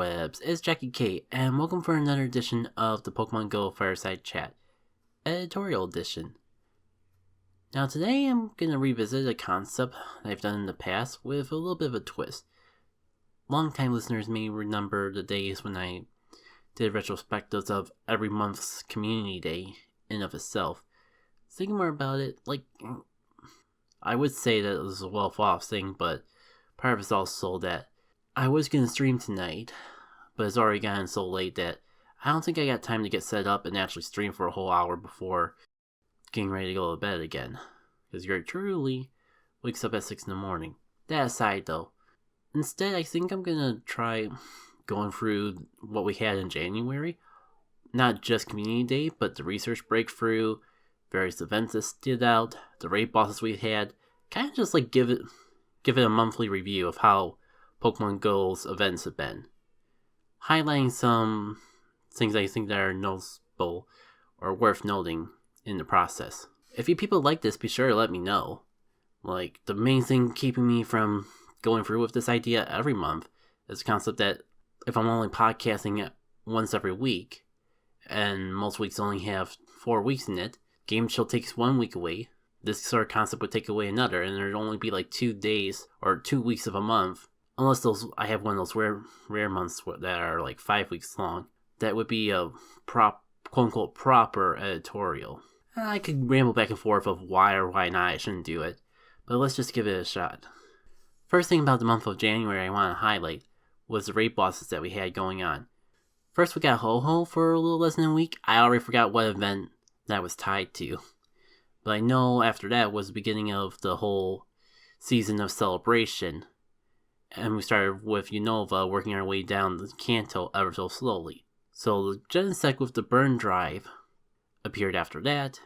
interwebs, it's Jackie K, and welcome for another edition of the Pokemon Go Fireside Chat, editorial edition. Now today I'm going to revisit a concept that I've done in the past with a little bit of a twist. Longtime listeners may remember the days when I did retrospectives of every month's community day in of itself. Thinking more about it, I would say that it was a well-thought thing, but part of it's also that I was going to stream tonight, but it's already gotten so late that I don't think I got time to get set up and actually stream for a whole hour before getting ready to go to bed again. Because yours truly wakes up at 6 in the morning. That aside though, instead I think I'm going to try going through what we had in January. Not just Community Day, but the research breakthrough, various events that stood out, the raid bosses we had. Kind of just give it a monthly review of how Pokemon Go's events have been, highlighting some things I think that are noticeable or worth noting in the process. If you people like this, be sure to let me know. The main thing keeping me from going through with this idea every month is the concept that if I'm only podcasting it once every week, and most weeks only have 4 weeks in it, Game Chill takes 1 week away. This sort of concept would take away another, and there'd only be 2 days or 2 weeks of a month. Unless I have one of those rare months that are 5 weeks long. That would be a quote-unquote proper editorial. I could ramble back and forth of why or why not I shouldn't do it, but let's just give it a shot. First thing about the month of January I want to highlight was the raid bosses that we had going on. First we got Ho-Ho for a little less than a week. I already forgot what event that was tied to. But I know after that was the beginning of the whole season of celebration. And we started with Unova working our way down the Kanto ever so slowly. So the Genesect with the Burn Drive appeared after that.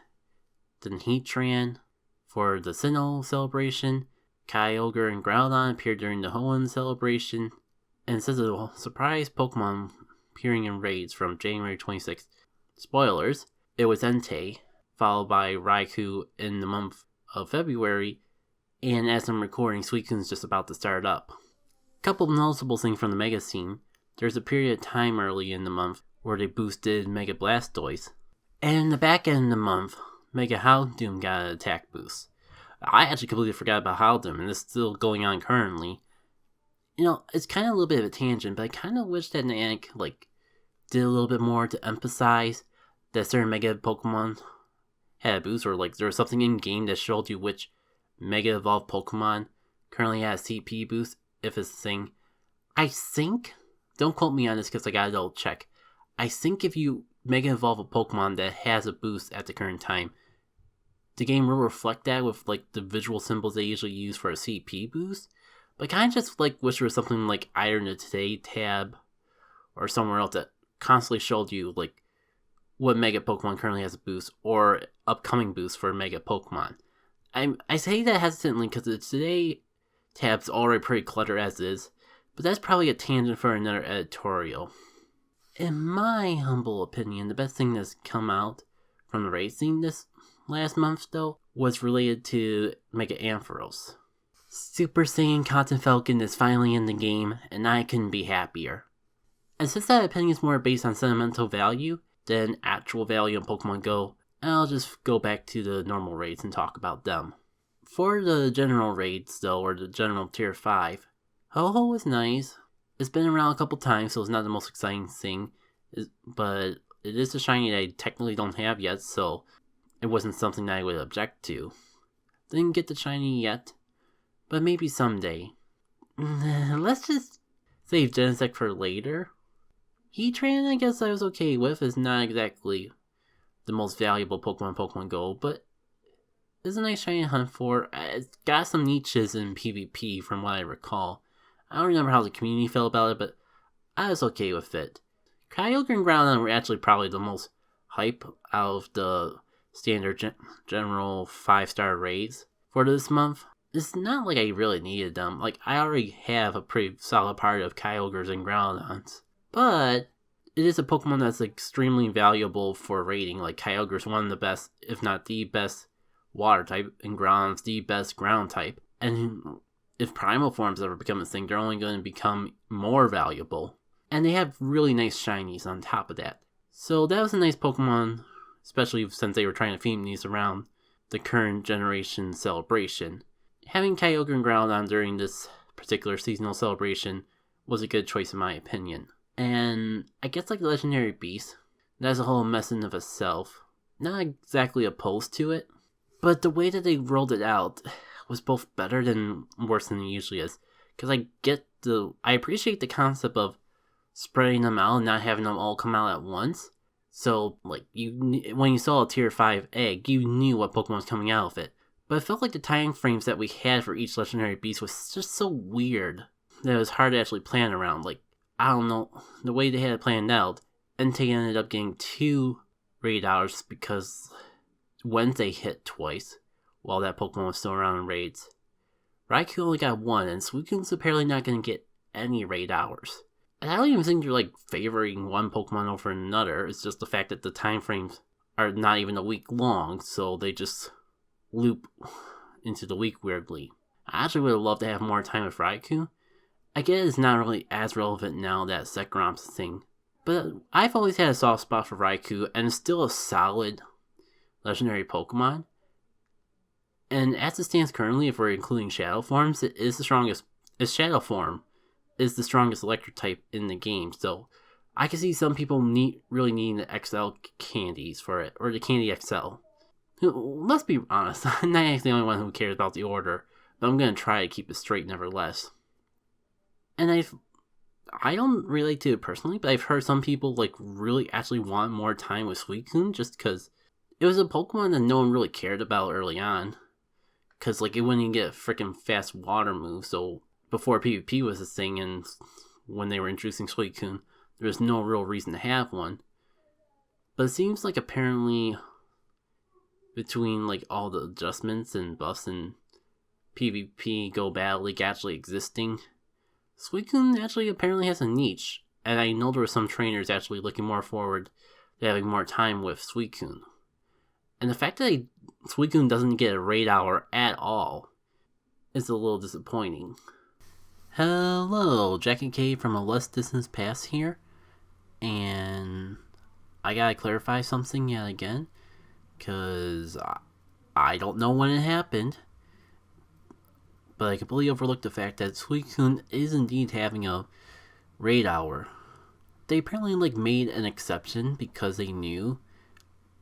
Then Heatran for the Sinnoh celebration. Kyogre and Groudon appeared during the Hoenn celebration. And it says a surprise Pokemon appearing in raids from January 26th. Spoilers, it was Entei, followed by Raikou in the month of February. And as I'm recording, Suicune's just about to start up. Couple of noticeable things from the Mega scene. There's a period of time early in the month where they boosted Mega Blastoise. And in the back end of the month, Mega Houndoom got an attack boost. I actually completely forgot about Houndoom, and it's still going on currently. It's kind of a little bit of a tangent, but I kind of wish that Niantic, did a little bit more to emphasize that certain Mega Pokemon had a boost, or there was something in-game that showed you which Mega Evolved Pokemon currently has CP boost. If it's a thing, I think, don't quote me on this because I gotta double check. I think if you Mega Evolve a Pokemon that has a boost at the current time, the game will reflect that with the visual symbols they usually use for a CP boost. But I kind of just wish there was something either in the Today tab or somewhere else that constantly showed you what Mega Pokemon currently has a boost or upcoming boost for Mega Pokemon. I say that hesitantly because the Today tab's already pretty cluttered as is, but that's probably a tangent for another editorial. In my humble opinion, the best thing that's come out from the raid scene this last month, though, was related to Mega Ampharos. Super Saiyan Cotton Falcon is finally in the game, and I couldn't be happier. And since that opinion is more based on sentimental value than actual value in Pokemon Go, I'll just go back to the normal raids and talk about them. For the general raids, though, or the general tier 5, Ho-Ho was nice. It's been around a couple times, so it's not the most exciting thing, but it is a shiny that I technically don't have yet, so it wasn't something that I would object to. Didn't get the shiny yet, but maybe someday. Let's just save Genesect for later. Heatran, I guess I was okay with. It's not exactly the most valuable Pokemon Go, but it's a nice shiny to hunt for. It's got some niches in PvP from what I recall. I don't remember how the community felt about it, but I was okay with it. Kyogre and Groudon were actually probably the most hype out of the standard general 5-star raids for this month. It's not like I really needed them. I already have a pretty solid party of Kyogres and Groudons. But it is a Pokemon that's extremely valuable for raiding. Kyogre's one of the best, if not the best, water type, and Groudon's the best ground type. And if primal forms ever become a thing, they're only going to become more valuable. And they have really nice shinies on top of that. So that was a nice Pokemon, especially since they were trying to theme these around the current generation celebration. Having Kyogre and Groudon during this particular seasonal celebration was a good choice in my opinion. And I guess like the Legendary Beast, that's a whole mess in of itself. Not exactly opposed to it, but the way that they rolled it out was both better than worse than it usually is. Because I appreciate the concept of spreading them out and not having them all come out at once. So, like, when you saw a tier 5 egg, you knew what Pokemon was coming out of it. But it felt like the time frames that we had for each Legendary Beast was just so weird that it was hard to actually plan around. Like, I don't know, the way they had it planned out, Entei ended up getting 2 raid hours because Wednesday hit twice while that Pokemon was still around in raids. Raikou only got 1, and Suicune's apparently not going to get any raid hours. And I don't even think you're like favoring one Pokemon over another. It's just the fact that the time frames are not even a week long, so they just loop into the week weirdly. I actually would have loved to have more time with Raikou. I guess it's not really as relevant now that Sekrom's thing. But I've always had a soft spot for Raikou, and it's still a solid legendary Pokemon. And as it stands currently, if we're including Shadow forms, it is the strongest. Its Shadow form is the strongest electric type in the game, so I can see some people really needing the XL candies for it, or the Candy XL. Let's be honest, I'm not actually the only one who cares about the order, but I'm going to try to keep it straight nevertheless. And I don't relate to it personally, but I've heard some people like really actually want more time with Suicune just because it was a Pokemon that no one really cared about early on. Because like it wouldn't even get a freaking fast water move, so before PvP was a thing and when they were introducing Suicune, there was no real reason to have one. But it seems like apparently between like all the adjustments and buffs and PvP Go Battle League actually existing, Suicune actually apparently has a niche. And I know there were some trainers actually looking more forward to having more time with Suicune. And the fact that Suicune doesn't get a raid hour at all is a little disappointing. Hello, Jack and K from a less distance past here, and I gotta clarify something yet again, cause I don't know when it happened, but I completely overlooked the fact that Suicune is indeed having a raid hour. They apparently like made an exception because they knew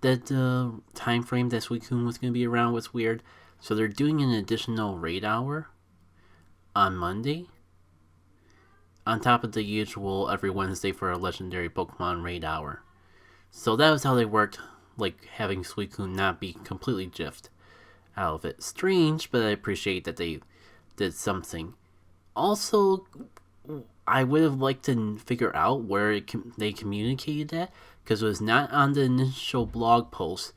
that the time frame that Suicune was going to be around was weird, so they're doing an additional raid hour on Monday, on top of the usual every Wednesday for a legendary Pokemon raid hour. So that was how they worked, like having Suicune not be completely jiffed out of it. Strange, but I appreciate that they did something. Also, I would have liked to figure out where they communicated that, because it was not on the initial blog post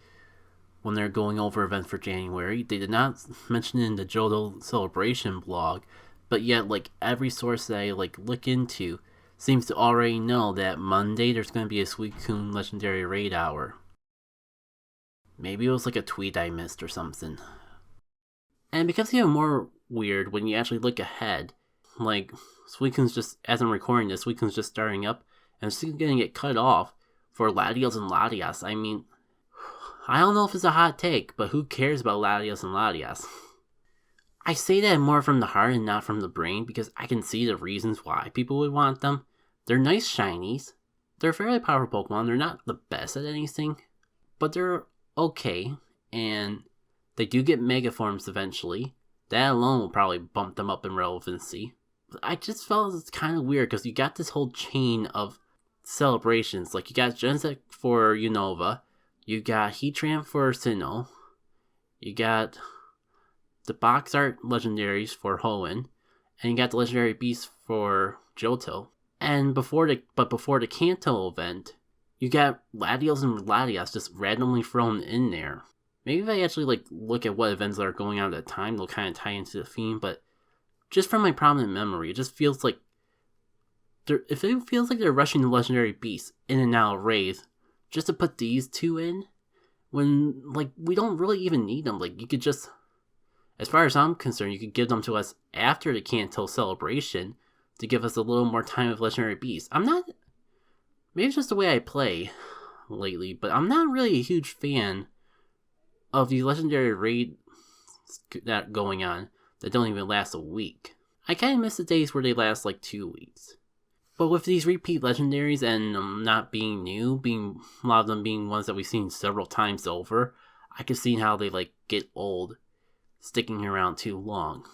when they're going over events for January. They did not mention it in the Johto Celebration blog, but yet like every source that I like look into seems to already know that Monday there's going to be a Suicune Legendary Raid Hour. Maybe it was like a tweet I missed or something. And it becomes even more weird when you actually look ahead. Like, Suicune's just, as I'm recording this, Suicune's just starting up, and it's going to get cut off for Latios and Latias. I mean, I don't know if it's a hot take, but who cares about Latios and Latias? I say that more from the heart and not from the brain because I can see the reasons why people would want them. They're nice shinies. They're fairly powerful Pokemon. They're not the best at anything, but they're okay, and they do get Mega Forms eventually. That alone will probably bump them up in relevancy. But I just felt it's kind of weird because you got this whole chain of celebrations. Like, you got Genesect for Unova, you got Heatran for Sinnoh, you got the box art legendaries for Hoenn, and you got the legendary beasts for Johto. And before the Kanto event, you got Latios and Latias just randomly thrown in there. Maybe if I actually look at what events that are going on at that time, they'll kind of tie into the theme, but just from my prominent memory, it just feels like they're rushing the legendary beasts in and out of raids just to put these two in, when we don't really even need them. You could just, as far as I'm concerned, you could give them to us after the Kanto celebration to give us a little more time with legendary beasts. Maybe it's just the way I play lately, but I'm not really a huge fan of the legendary raids that going on that don't even last a week. I kind of miss the days where they last like 2 weeks. But with these repeat legendaries and not being new, a lot of them being ones that we've seen several times over, I can see how they get old, sticking around too long.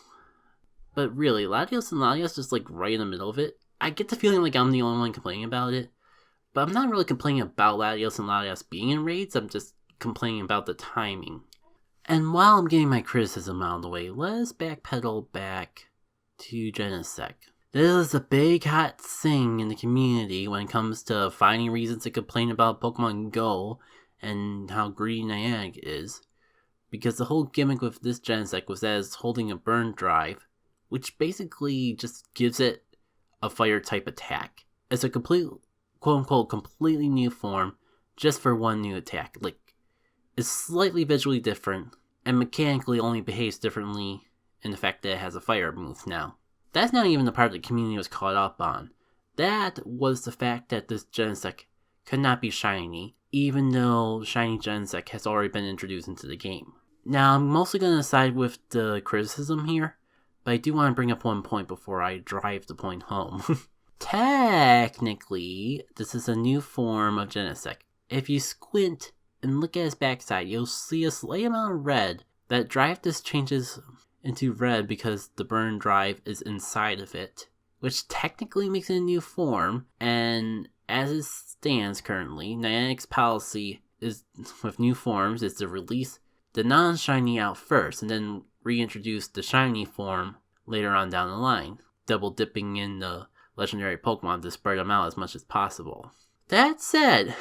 But really, Latios and Latios just right in the middle of it. I get the feeling I'm the only one complaining about it, but I'm not really complaining about Latios and Latios being in raids, I'm just complaining about the timing. And while I'm getting my criticism out of the way, let's backpedal back to Genesect. This is a big hot thing in the community when it comes to finding reasons to complain about Pokemon Go and how greedy Niantic is. Because the whole gimmick with this Genesect was that it's holding a burn drive, which basically just gives it a fire type attack. It's a complete, quote unquote, completely new form just for one new attack. It's slightly visually different and mechanically only behaves differently in the fact that it has a fire move now. That's not even the part the community was caught up on. That was the fact that this Genesect could not be shiny, even though shiny Genesect has already been introduced into the game. Now, I'm mostly going to side with the criticism here, but I do want to bring up one point before I drive the point home. Technically, this is a new form of Genesect. If you squint and look at his backside, you'll see a slight amount of red. That drive just changes into red because the burn drive is inside of it, which technically makes it a new form, and as it stands currently, Niantic's policy is with new forms is to release the non-shiny out first and then reintroduce the shiny form later on down the line, double dipping in the legendary Pokemon to spread them out as much as possible. That said,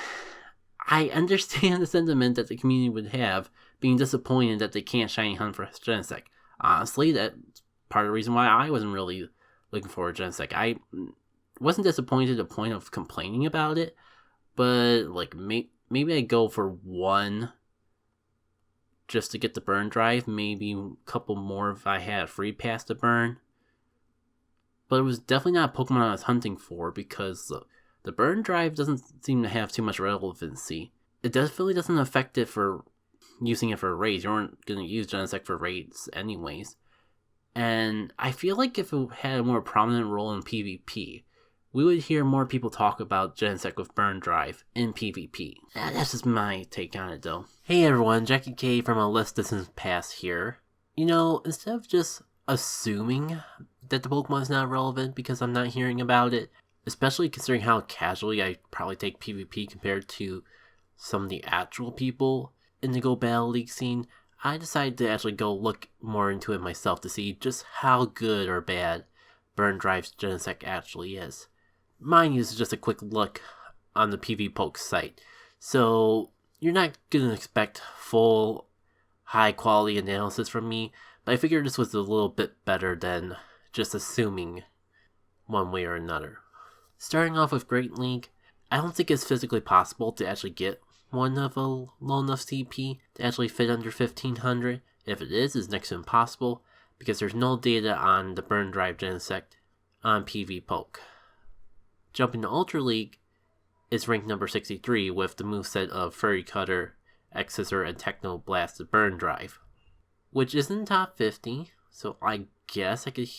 I understand the sentiment that the community would have being disappointed that they can't shiny hunt for Genesect. Honestly, that's part of the reason why I wasn't really looking forward to Genesect. I wasn't disappointed to the point of complaining about it, but maybe I'd go for one just to get the burn drive, maybe a couple more if I had a free pass to burn. But it was definitely not a Pokemon I was hunting for because the burn drive doesn't seem to have too much relevancy. It definitely doesn't affect it for using it for raids. You aren't going to use Genesect for raids anyways. And I feel like if it had a more prominent role in PvP, we would hear more people talk about Genesect with burn drive in PvP. That's just my take on it though. Hey everyone, Jackie K from a less distant past here. Instead of just assuming that the Pokemon is not relevant because I'm not hearing about it, especially considering how casually I probably take PvP compared to some of the actual people in the Go Battle League scene, I decided to actually go look more into it myself to see just how good or bad Burn Drive's Genesect actually is. Mind you, this is just a quick look on the PvPoke site, so you're not going to expect full, high-quality analysis from me, but I figured this was a little bit better than just assuming one way or another. Starting off with Great League, I don't think it's physically possible to actually get one of a low enough CP to actually fit under 1500. If it is, it's next to impossible because there's no data on the Burn Drive Genesect on PvPoke. Jumping to Ultra League is ranked number 63 with the moveset of Furry Cutter, X-Scissor, and Techno Blast Burn Drive, which isn't top 50, so I guess I could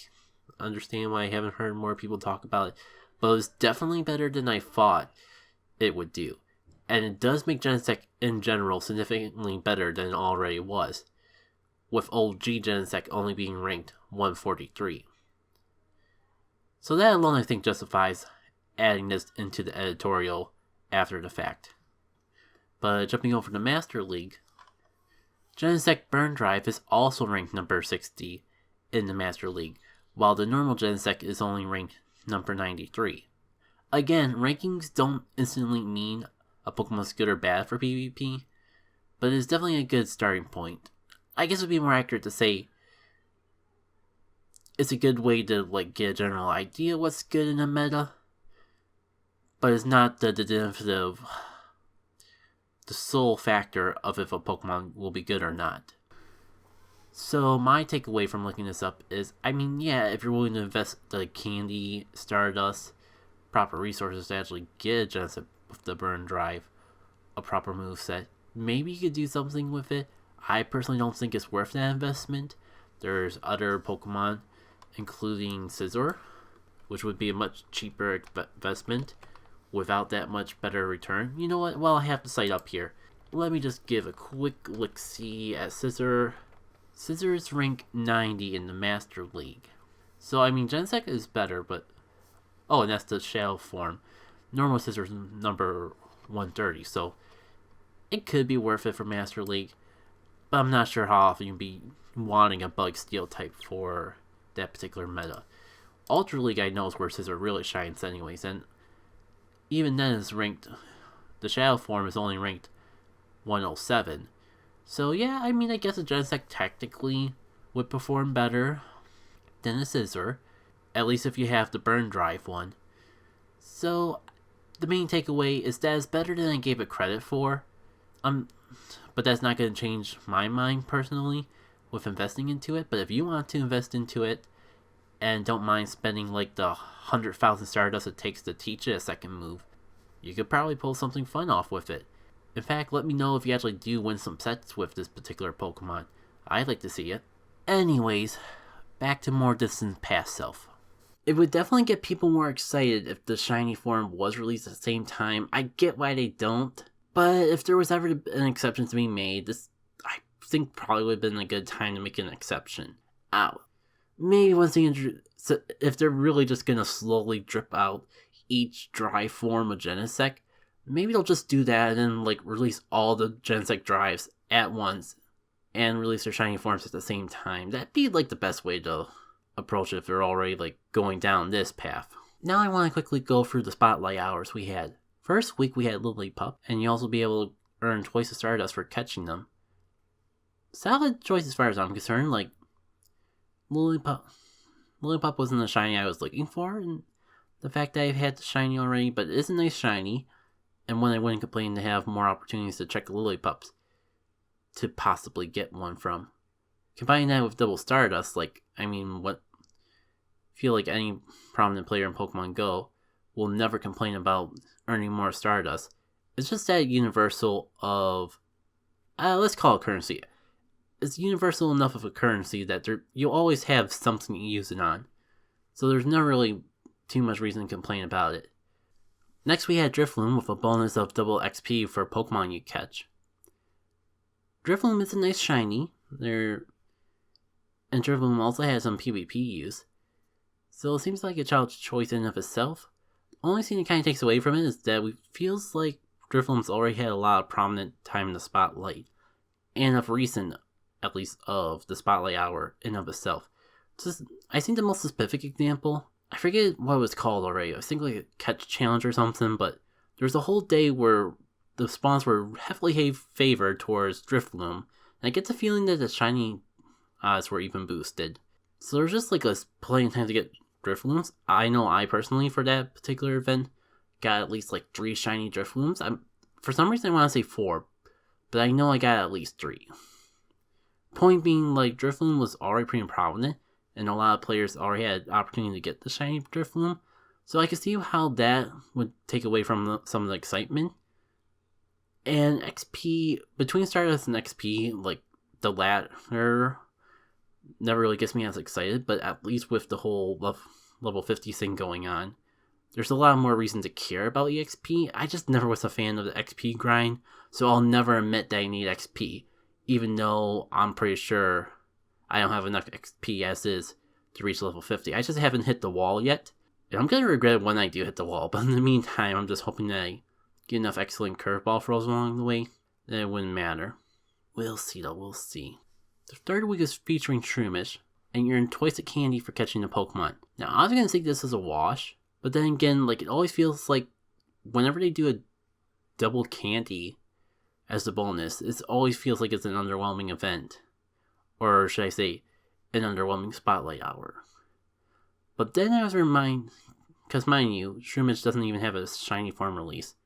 understand why I haven't heard more people talk about it, but it's definitely better than I thought it would do. And it does make Genesect in general significantly better than it already was, with OG Genesect only being ranked 143. So that alone I think justifies adding this into the editorial after the fact. But jumping over to Master League, Genesect Burn Drive is also ranked number 60 in the Master League, while the normal Genesect is only ranked number 93. Again, rankings don't instantly mean a Pokemon's good or bad for PvP, but it's definitely a good starting point. I guess it would be more accurate to say it's a good way to get a general idea what's good in the meta, but it's not the definitive, the sole factor of if a Pokemon will be good or not. So my takeaway from looking this up is, I mean, yeah, if you're willing to invest the candy, Stardust, proper resources to actually get a Genesect with the burn drive, a proper moveset, maybe you could do something with it. I personally don't think it's worth that investment. There's other Pokemon, including Scizor, which would be a much cheaper investment without that much better return. You know what? Well, I have the site up here. Let me just give a quick look-see at Scizor. Scizor is rank 90 in the Master League. So, I mean, Genesect is better, but... Oh, and that's the Shadow form. Normal Scizor is number 130, so... It could be worth it for Master League, but I'm not sure how often you'd be wanting a Bug Steel type for that particular meta. Ultra League, I know, is where Scizor really shines anyways, and even then is ranked... The Shadow form is only ranked 107. So yeah, I mean, I guess a Genesect technically would perform better than a Scizor, at least if you have the Burn Drive one. So, the main takeaway is that it's better than I gave it credit for. But that's not going to change my mind personally with investing into it. But if you want to invest into it and don't mind spending like the 100,000 Stardust it takes to teach it a second move, you could probably pull something fun off with it. In fact, let me know if you actually do win some sets with this particular Pokemon. I'd like to see it. Anyways, back to more distant past self. It would definitely get people more excited if the shiny form was released at the same time. I get why they don't, but if there was ever an exception to be made, this I think probably would have been a good time to make an exception. Maybe once they if they're really just gonna slowly drip out each dry form of Genesect, maybe they'll just do that and then like release all the Genesect drives at once and release their shiny forms at the same time. That'd be like the best way to approach it if they're already like going down this path. Now I want to quickly go through the spotlight hours we had. First week we had Lillipup, and you also be able to earn twice the Stardust for catching them. Solid choice as far as I'm concerned. Like Lillipup wasn't the shiny I was looking for, and the fact that I've had the shiny already, but it is a nice shiny, and one I wouldn't complain to have more opportunities to check the Lillipups to possibly get one from. Combining that with double Stardust, like, I mean, what feel like any prominent player in Pokemon Go will never complain about earning more Stardust. It's just that universal of, let's call it currency. It's universal enough of a currency that you'll always have something to use it on. So there's not really too much reason to complain about it. Next we had Drifloon with a bonus of double XP for Pokemon you catch. Drifloon is a nice shiny. And Drifloon also has some PvP use. So it seems like a child's choice in and of itself. The only thing it kind of takes away from it is that it feels like Drifloon's already had a lot of prominent time in the spotlight. And of recent, at least of the spotlight hour in and of itself. I think the most specific example, I forget what it was called already. I think like a catch challenge or something, but there's a whole day where the spawns were heavily favored towards Drifloon. And I get the feeling that the shiny odds were even boosted. So there's just like plenty of time to get Drifloons. I know I personally, for that particular event, got at least like 3 shiny Drifloons. For some reason I want to say 4, but I know I got at least 3. Point being, like, Drifloon was already pretty prominent, and a lot of players already had opportunity to get the shiny Drifloon, so I could see how that would take away from some of the excitement. And XP, between Stardust and XP, like, the latter never really gets me as excited, but at least with the whole level 50 thing going on, there's a lot more reason to care about EXP. I just never was a fan of the XP grind, so I'll never admit that I need XP, even though I'm pretty sure I don't have enough XP as is to reach level 50. I just haven't hit the wall yet, and I'm going to regret it when I do hit the wall, but in the meantime, I'm just hoping that I get enough excellent curveball throws along the way that it wouldn't matter. We'll see though, we'll see. The third week is featuring Shroomish, and you earn twice the candy for catching the Pokemon. Now, I was going to think this is a wash, but then again, like, it always feels like whenever they do a double candy as the bonus, it always feels like it's an underwhelming event. Or should I say, an underwhelming spotlight hour. But then I was reminded, because mind you, Shroomish doesn't even have a shiny form release.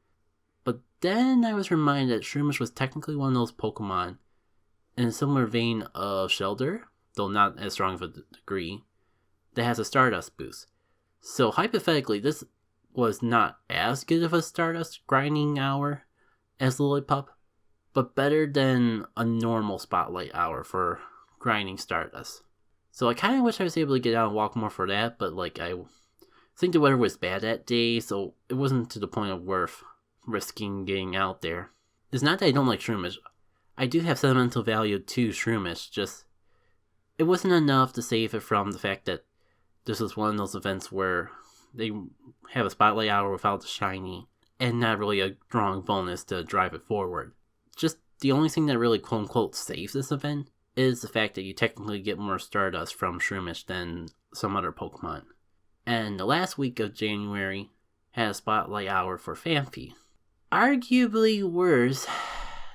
But then I was reminded that Shroomish was technically one of those Pokemon in a similar vein of Shelter, though not as strong of a degree, that has a Stardust boost. So hypothetically, this was not as good of a Stardust grinding hour as Lillipup, but better than a normal Spotlight hour for grinding Stardust. So I kind of wish I was able to get out and walk more for that, but I think the weather was bad that day, so it wasn't to the point of worth risking getting out there. It's not that I don't like Shroomish. I do have sentimental value to Shroomish, just it wasn't enough to save it from the fact that this was one of those events where they have a Spotlight hour without the shiny, and not really a strong bonus to drive it forward. Just the only thing that really quote-unquote saves this event is the fact that you technically get more Stardust from Shroomish than some other Pokemon. And the last week of January had a Spotlight hour for Fanfee. Arguably worse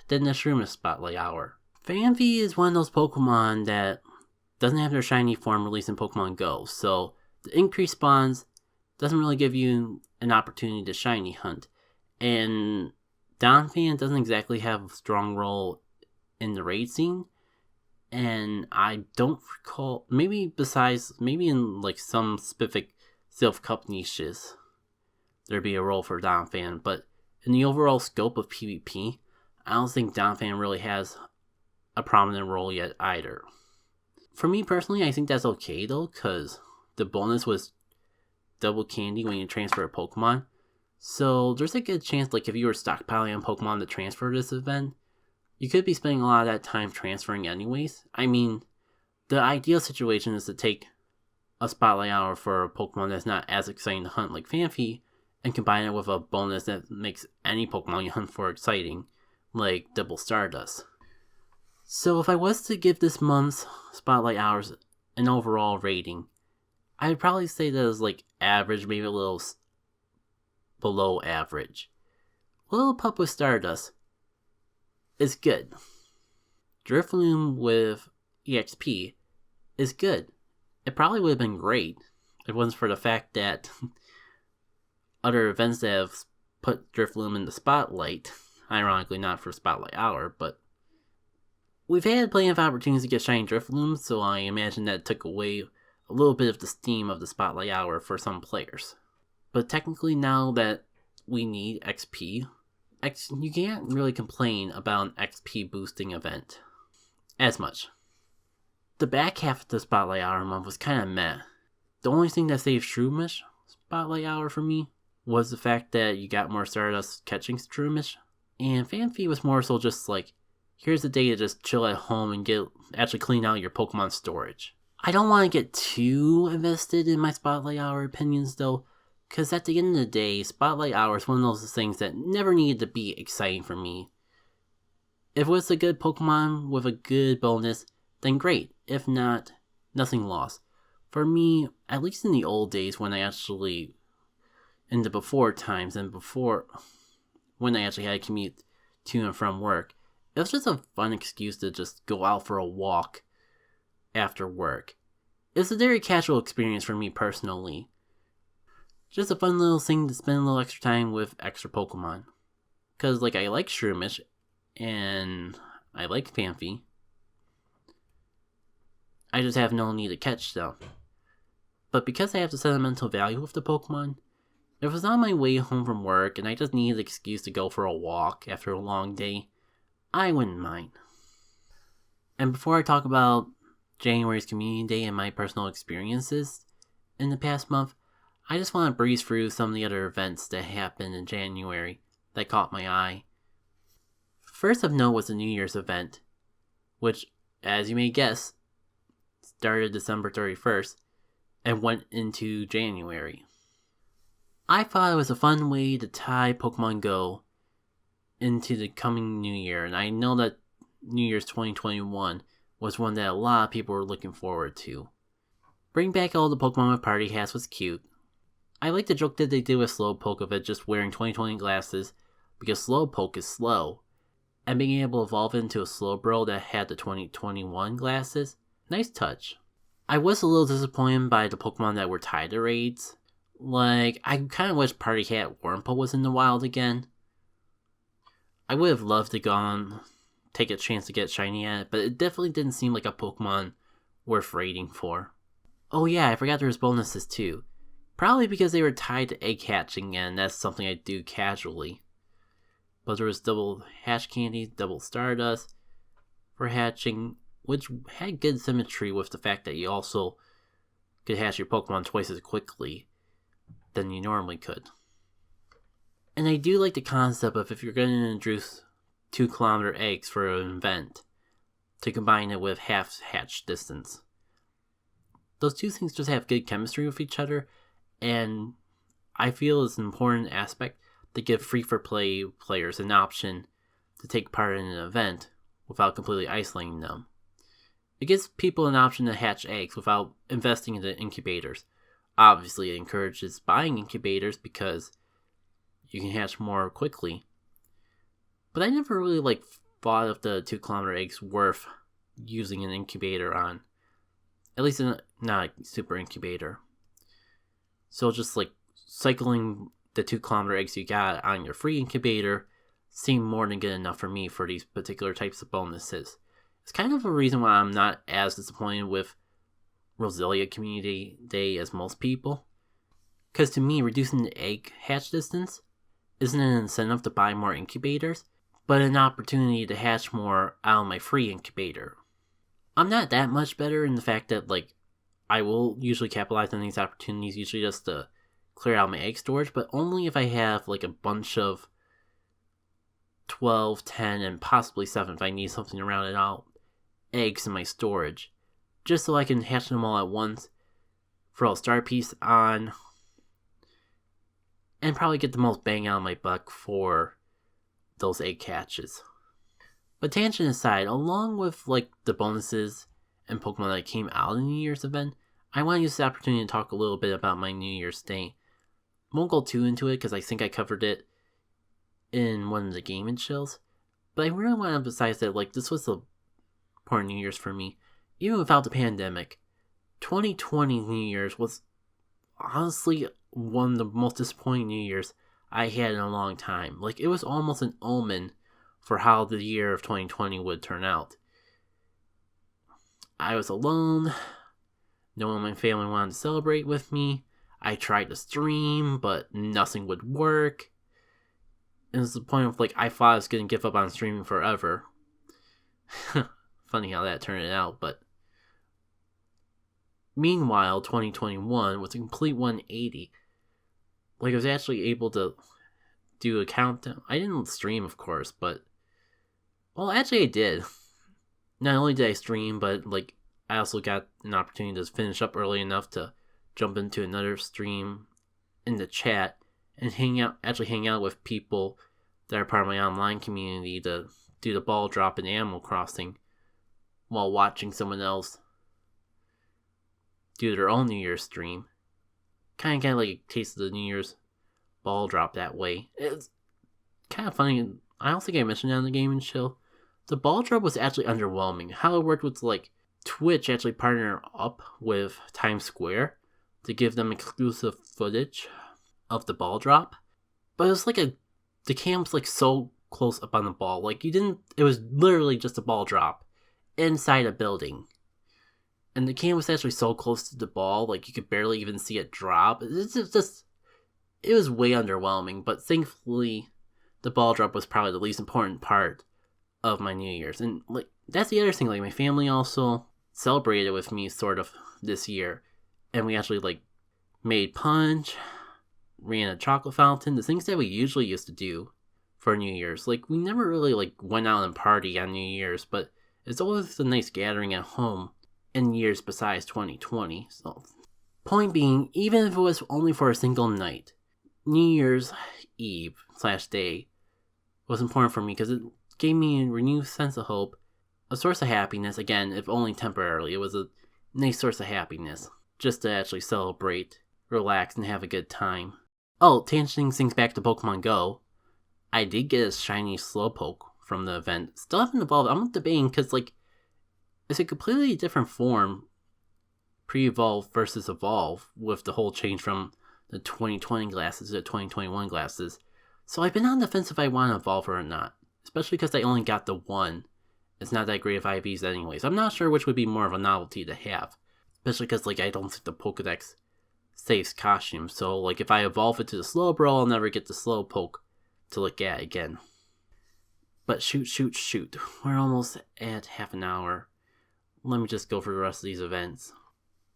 than the Shroomish Spotlight hour. Fanfee is one of those Pokemon that doesn't have their shiny form released in Pokemon Go, so the increased spawns doesn't really give you an opportunity to shiny hunt. And Donphan doesn't exactly have a strong role in the raid scene, and I don't recall, maybe in some specific Sylph Cup niches, there'd be a role for Donphan, but in the overall scope of PvP, I don't think Donphan really has a prominent role yet either. For me personally, I think that's okay though, because the bonus was double candy when you transfer a Pokemon. So there's a good chance, if you were stockpiling on Pokemon to transfer this event, you could be spending a lot of that time transferring anyways. I mean, the ideal situation is to take a Spotlight hour for a Pokemon that's not as exciting to hunt like Fanfee, and combine it with a bonus that makes any Pokemon you hunt for exciting, like Double Stardust. So if I was to give this month's Spotlight hours an overall rating, I'd probably say that it's average, maybe a little below average. Lillipup with Stardust is good. Drifloon with EXP is good. It probably would have been great if it wasn't for the fact that other events that have put Drifloon in the spotlight, ironically not for Spotlight hour, but we've had plenty of opportunities to get shiny Drifloon, so I imagine that took away a little bit of the steam of the Spotlight hour for some players. But technically now that we need XP, you can't really complain about an XP boosting event as much. The back half of the Spotlight hour month was kind of meh. The only thing that saved Shroomish Spotlight hour for me was the fact that you got more Stardust catching Shroomish, and Fanfee was more so just here's a day to just chill at home and actually clean out your Pokemon storage. I don't want to get too invested in my Spotlight hour opinions though, because at the end of the day, Spotlight hour is one of those things that never needed to be exciting for me. If it was a good Pokemon with a good bonus, then great. If not, nothing lost. For me, at least in the old days when I actually, in the before times and before when I actually had to commute to and from work, it was just a fun excuse to just go out for a walk after work. It's a very casual experience for me personally. Just a fun little thing to spend a little extra time with extra Pokemon. Because I like Shroomish, and I like Fanfee. I just have no need to catch them. But because I have the sentimental value of the Pokemon, if I was on my way home from work and I just needed an excuse to go for a walk after a long day, I wouldn't mind. And before I talk about January's Community Day and my personal experiences in the past month, I just want to breeze through some of the other events that happened in January that caught my eye. First of note was the New Year's event, which, as you may guess, started December 31st and went into January. I thought it was a fun way to tie Pokemon Go into the coming New Year, and I know that New Year's 2021 was one that a lot of people were looking forward to. Bring back all the Pokemon with party hats was cute. I like the joke that they did with Slowpoke of it just wearing 2020 glasses because Slowpoke is slow, and being able to evolve into a Slowbro that had the 2021 glasses, nice touch. I was a little disappointed by the Pokemon that were tied to raids. I kind of wish Party Hat Wurmple was in the wild again. I would have loved to gone take a chance to get shiny at it, but it definitely didn't seem like a Pokemon worth raiding for. Oh yeah, I forgot there was bonuses too. Probably because they were tied to egg hatching, and that's something I do casually. But there was double hatch candy, double stardust for hatching, which had good symmetry with the fact that you also could hatch your Pokemon twice as quickly than you normally could. And I do like the concept of if you're going to introduce 2-kilometer eggs for an event, to combine it with half hatch distance. Those two things just have good chemistry with each other, and I feel it's an important aspect to give free-for-play players an option to take part in an event without completely isolating them. It gives people an option to hatch eggs without investing in the incubators. Obviously, it encourages buying incubators because you can hatch more quickly. But I never really thought of the 2-kilometer eggs worth using an incubator on. At least not a super incubator. So just cycling the 2-kilometer eggs you got on your free incubator seemed more than good enough for me for these particular types of bonuses. It's kind of a reason why I'm not as disappointed with Roselia Community Day as most people. Because to me, reducing the egg hatch distance isn't an incentive to buy more incubators, but an opportunity to hatch more out of my free incubator. I'm not that much better in the fact that I will usually capitalize on these opportunities, usually just to clear out my egg storage, but only if I have a bunch of 12, 10, and possibly 7 if I need something to round it out, eggs in my storage, just so I can hatch them all at once, throw a star piece on, and probably get the most bang out of my buck for those egg hatches. But tangent aside, along with the bonuses and Pokemon that came out of the New Year's event, I want to use this opportunity to talk a little bit about my New Year's Day. Won't go too into it because I think I covered it in one of the Game and Chills, but I really want to emphasize that this was a poor New Year's for me. Even without the pandemic, 2020 New Year's was honestly one of the most disappointing New Year's I had in a long time. It was almost an omen for how the year of 2020 would turn out. I was alone. No one in my family wanted to celebrate with me. I tried to stream, but nothing would work. And it's the point of I thought I was going to give up on streaming forever. Funny how that turned out, but meanwhile, 2021 was a complete 180. I was actually able to do a countdown. I didn't stream, of course, but well, actually I did. Not only did I stream, but I also got an opportunity to finish up early enough to jump into another stream in the chat and hang out with people that are part of my online community to do the ball drop in Animal Crossing while watching someone else do their own New Year's stream. Kind of a taste of the New Year's ball drop that way. It's kind of funny. I don't think I mentioned that in the Game and Chill. The ball drop was actually underwhelming. How it worked was Twitch actually partnered up with Times Square to give them exclusive footage of the ball drop. But it was the cam was so close up on the ball. It was literally just a ball drop inside a building. And the cam was actually so close to the ball, you could barely even see it drop. It was way underwhelming, but thankfully the ball drop was probably the least important part of my New Year's. And that's the other thing, my family also celebrated with me sort of this year. And we actually made punch, ran a chocolate fountain, the things that we usually used to do for New Year's. We never really went out and party on New Year's, but it's always a nice gathering at home in years besides 2020. So, point being, even if it was only for a single night, New Year's Eve/day was important for me because it gave me a renewed sense of hope, a source of happiness. Again, if only temporarily, it was a nice source of happiness just to actually celebrate, relax, and have a good time. Oh, tangenting things back to Pokemon Go, I did get a shiny Slowpoke from the event. Still haven't evolved. I'm debating because it's a completely different form, pre-evolve versus evolve, with the whole change from the 2020 glasses to the 2021 glasses. So I've been on the fence if I want to evolve or not, especially because I only got the one it's not that great of IVs anyway. So I'm not sure which would be more of a novelty to have. Especially because, like, I don't think the Pokedex saves costumes. So, like, if I evolve it to the Slowbro, I'll never get the Slowpoke to look at again. But shoot. We're almost at half an hour. Let me just go for the rest of these events.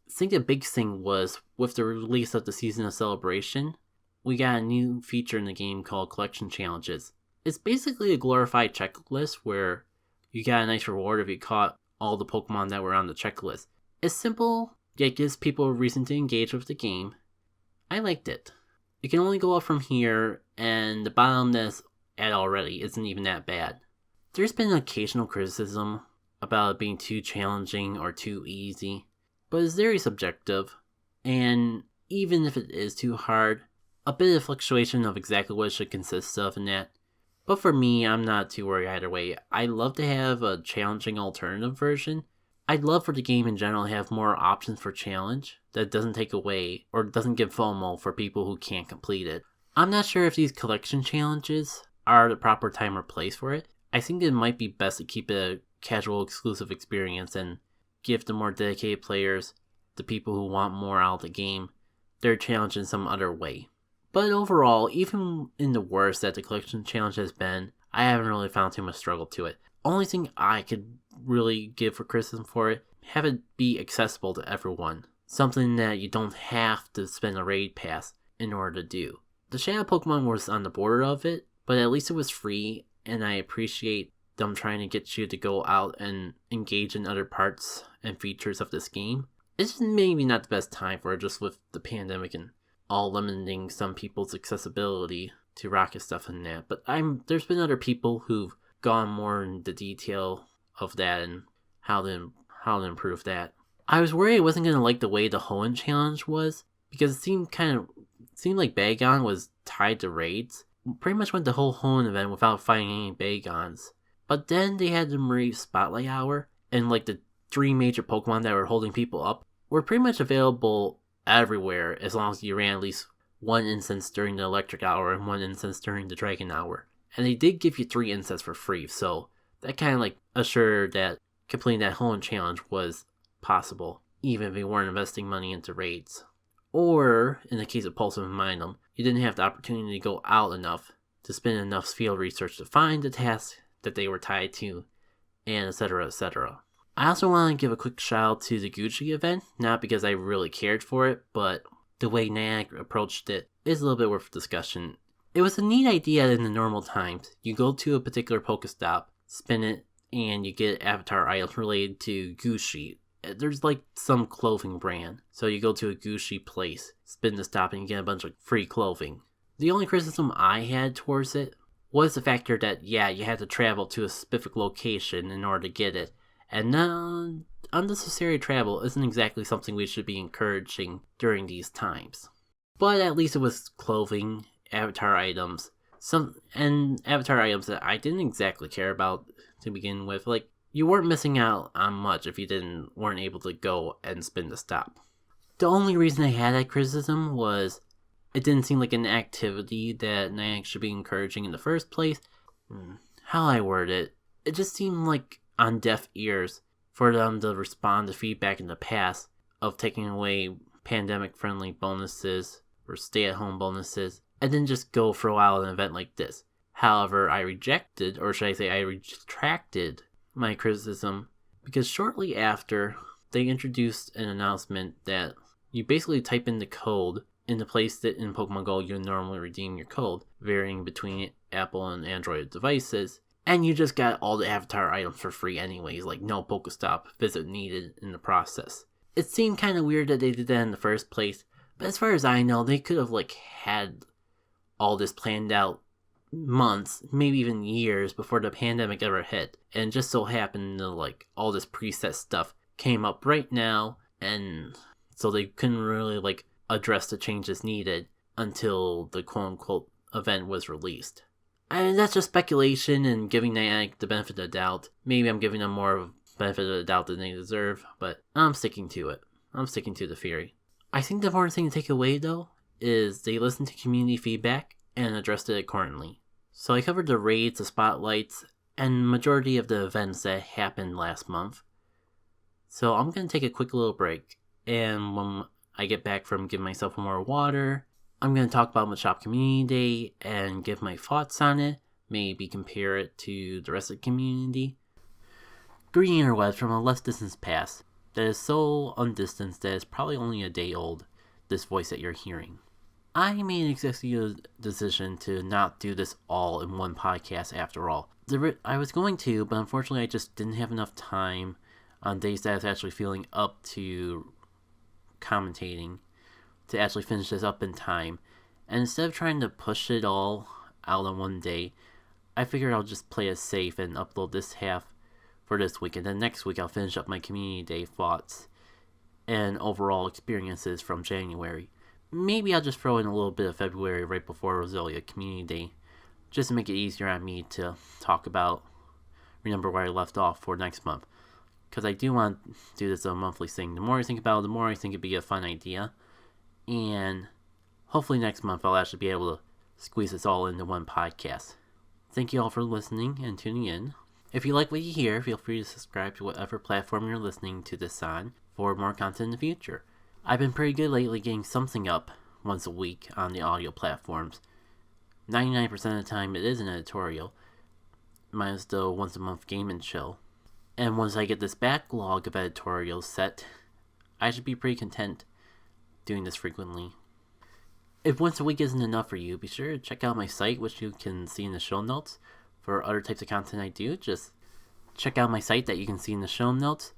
I think the big thing was, with the release of the Season of Celebration, we got a new feature in the game called Collection Challenges. It's basically a glorified checklist where you got a nice reward if you caught all the Pokemon that were on the checklist. It's simple, yet gives people a reason to engage with the game. I liked it. It can only go up from here, and the bottom that's at already isn't even that bad. There's been occasional criticism about it being too challenging or too easy, but it's very subjective, and even if it is too hard, a bit of fluctuation of exactly what it should consist of in that. But for me, I'm not too worried either way. I'd love to have a challenging alternative version. I'd love for the game in general to have more options for challenge that doesn't take away or doesn't give FOMO for people who can't complete it. I'm not sure if these collection challenges are the proper time or place for it. I think it might be best to keep it a casual exclusive experience and give the more dedicated players, the people who want more out of the game, their challenge in some other way. But overall, even in the worst that the collection challenge has been, I haven't really found too much struggle to it. Only thing I could really give for criticism for it, have it be accessible to everyone. Something that you don't have to spend a raid pass in order to do. The Shadow Pokemon was on the border of it, but at least it was free, and I appreciate them trying to get you to go out and engage in other parts and features of this game. It's just maybe not the best time for it, just with the pandemic and all limiting some people's accessibility to Rocket stuff and that. But there's been other people who've gone more into detail of that and how to improve that. I was worried I wasn't gonna like the way the Hoenn challenge was, because it seemed like Bagon was tied to raids. Pretty much went the whole Hoenn event without fighting any Bagons. But then they had the Marie Spotlight Hour, and like the 3 major Pokemon that were holding people up were pretty much available everywhere as long as you ran at least 1 instance during the Electric Hour and 1 instance during the Dragon Hour. And they did give you 3 instances for free, so that kind of like assured that completing that Hoenn challenge was possible, even if you weren't investing money into raids. Or, in the case of Pulse and Minum, you didn't have the opportunity to go out enough to spend enough field research to find the tasks that they were tied to, and etc. etc. I also want to give a quick shout out to the Gucci event, not because I really cared for it, but the way Niantic approached it is a little bit worth discussion. It was a neat idea in the normal times. You go to a particular Pokestop, spin it, and you get avatar items related to Gucci. There's like some clothing brand, so you go to a Gucci place, spin the stop, and you get a bunch of free clothing. The only criticism I had towards it was the factor that, yeah, you had to travel to a specific location in order to get it, and unnecessary travel isn't exactly something we should be encouraging during these times. But at least it was clothing, avatar items, and avatar items that I didn't exactly care about to begin with. Like, you weren't missing out on much if you weren't able to go and spin the stop. The only reason I had that criticism was it didn't seem like an activity that Niantic should be encouraging in the first place. How I word it, it just seemed like on deaf ears for them to respond to feedback in the past of taking away pandemic-friendly bonuses or stay-at-home bonuses, and then just go throw out an event like this. However, I rejected, or should I say I retracted my criticism, because shortly after, they introduced an announcement that you basically type in the code in the place that in Pokemon Go you normally redeem your code, varying between Apple and Android devices, and you just got all the avatar items for free anyways, like no Pokestop visit needed in the process. It seemed kind of weird that they did that in the first place, but as far as I know, they could have had all this planned out months, maybe even years before the pandemic ever hit, and just so happened to all this preset stuff came up right now, and so they couldn't really address the changes needed until the quote-unquote event was released. And that's just speculation and giving Niantic the benefit of the doubt. Maybe I'm giving them more of a benefit of the doubt than they deserve, but I'm sticking to it. I'm sticking to the theory. I think the important thing to take away, though, is they listened to community feedback and addressed it accordingly. So I covered the raids, the spotlights, and majority of the events that happened last month. So I'm going to take a quick little break, and when I get back from giving myself more water, I'm going to talk about Machop Community Day and give my thoughts on it, maybe compare it to the rest of the community. Greeting interwebs from a less distance past that is so undistanced that it's probably only a day old, this voice that you're hearing. I made an executive decision to not do this all in one podcast after all. I was going to, but unfortunately I just didn't have enough time on days that I was actually feeling up to commentating to actually finish this up in time. And instead of trying to push it all out on one day, I figured I'll just play it safe and upload this half for this week, and then next week I'll finish up my Community Day thoughts and overall experiences from January. Maybe I'll just throw in a little bit of February right before Roselia Community Day, just to make it easier on me to talk about, remember where I left off for next month. Because I do want to do this as a monthly thing. The more I think about it, the more I think it'd be a fun idea. And hopefully next month I'll actually be able to squeeze this all into one podcast. Thank you all for listening and tuning in. If you like what you hear, feel free to subscribe to whatever platform you're listening to this on for more content in the future. I've been pretty good lately getting something up once a week on the audio platforms. 99% of the time it is an editorial, minus the once a month game and chill. And once I get this backlog of editorials set, I should be pretty content doing this frequently. If once a week isn't enough for you, be sure to check out my site, which you can see in the show notes. For other types of content I do, just check out my site that you can see in the show notes.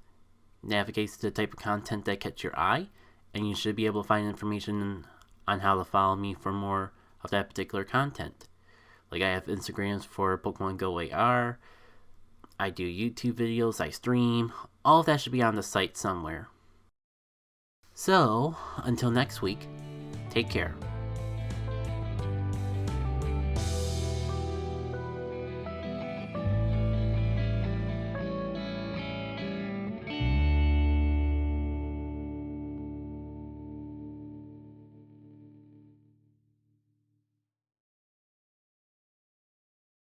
Navigates to the type of content that catch your eye, and you should be able to find information on how to follow me for more of that particular content. Like I have Instagrams for Pokemon Go AR, I do YouTube videos, I stream, all of that should be on the site somewhere. So, until next week, take care.